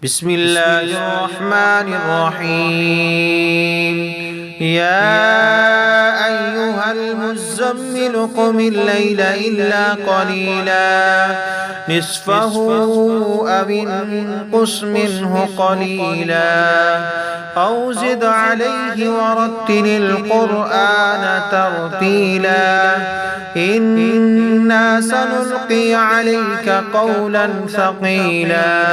بسم الله الرحمن الرحيم يا أيها المزمل قم الليل إلا قليلا نصفه أو انقص منه قليلا أو زد عليه ورتل القرآن ترتيلا إنا سنلقي عليك قولا ثقيلا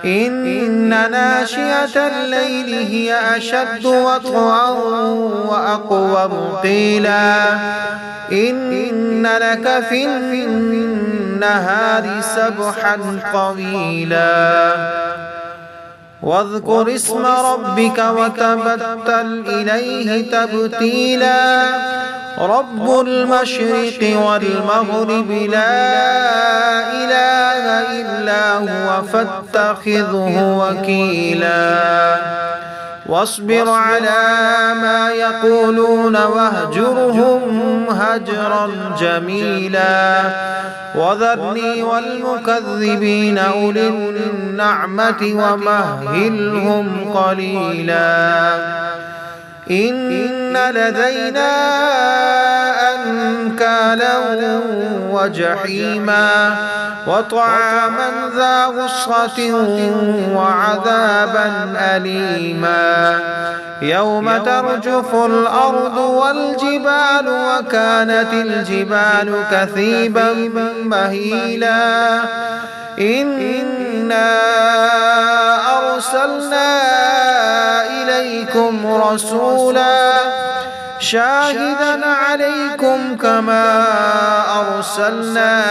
إن ناشئة الليل هي أشد وطئا وأقوم قيلا إن لك في النهار سبحا طويلا واذكر اسم ربك وتبتل إليه تبتيلا رب المشرق والمغرب لا إله إلا هو فاتخذه وكيلا واصبر على ما يقولون واهجرهم هجرا جميلا وذرني والمكذبين أولي النعمة ومهلهم قليلا إن لدينا أنكالا وجحيما وطعاما ذا غصة وعذابا أليما يوم ترجف الأرض والجبال وكانت الجبال كثيبا مهيلا إنا أرسلنا إليكم رسولا شاهدا عليكم كما أرسلنا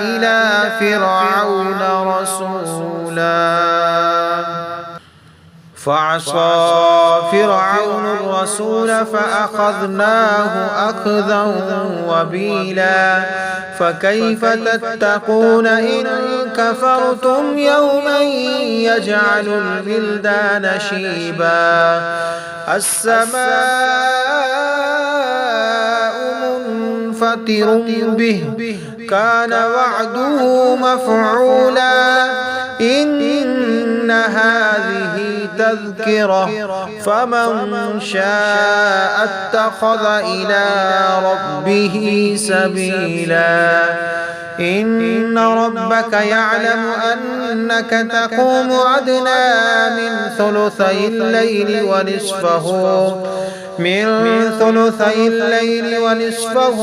إلى فرعون رسولا فعصى فرعون الرسول فأخذناه أخذا وبيلا فكيف تتقون إن كفرتم يوما يجعل البلدان شيبا السماء منفطر به كان وعده مفعولا إن هذه تذكرة فمن شاء اتخذ إلى ربه سبيلا إن ربك يعلم أنك تقوم أدنى من ثلثي الليل ونصفه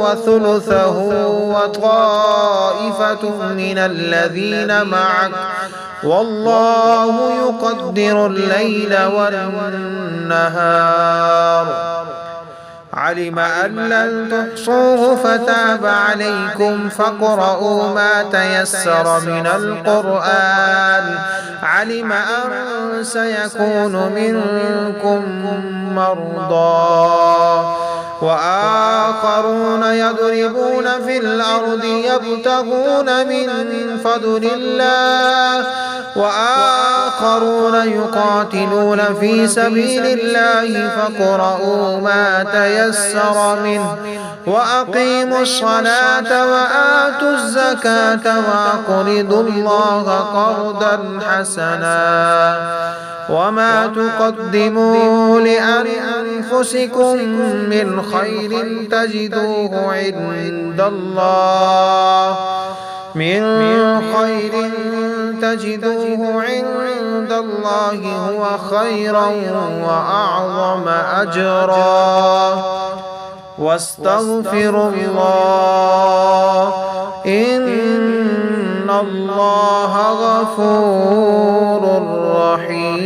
وثلثه وطائفة من الذين معك والله يقدر الليل والنهار علم أن لن تحصوه فتاب عليكم فاقرؤوا ما تيسر من القرآن علم أن سيكون منكم مرضى وآخرون يضربون في الأرض يبتغون من فضل الله وآخرون يقاتلون في سبيل الله فاقرؤوا ما تيسر منه وأقيموا الصلاة وآتوا الزكاة وأقرضوا الله قرضا حسنا وما تقدموا لأنفسكم من خير تجدوه عند الله هو خيرا وأعظم أجرا واستغفروا الله إن الله غفور رحيم.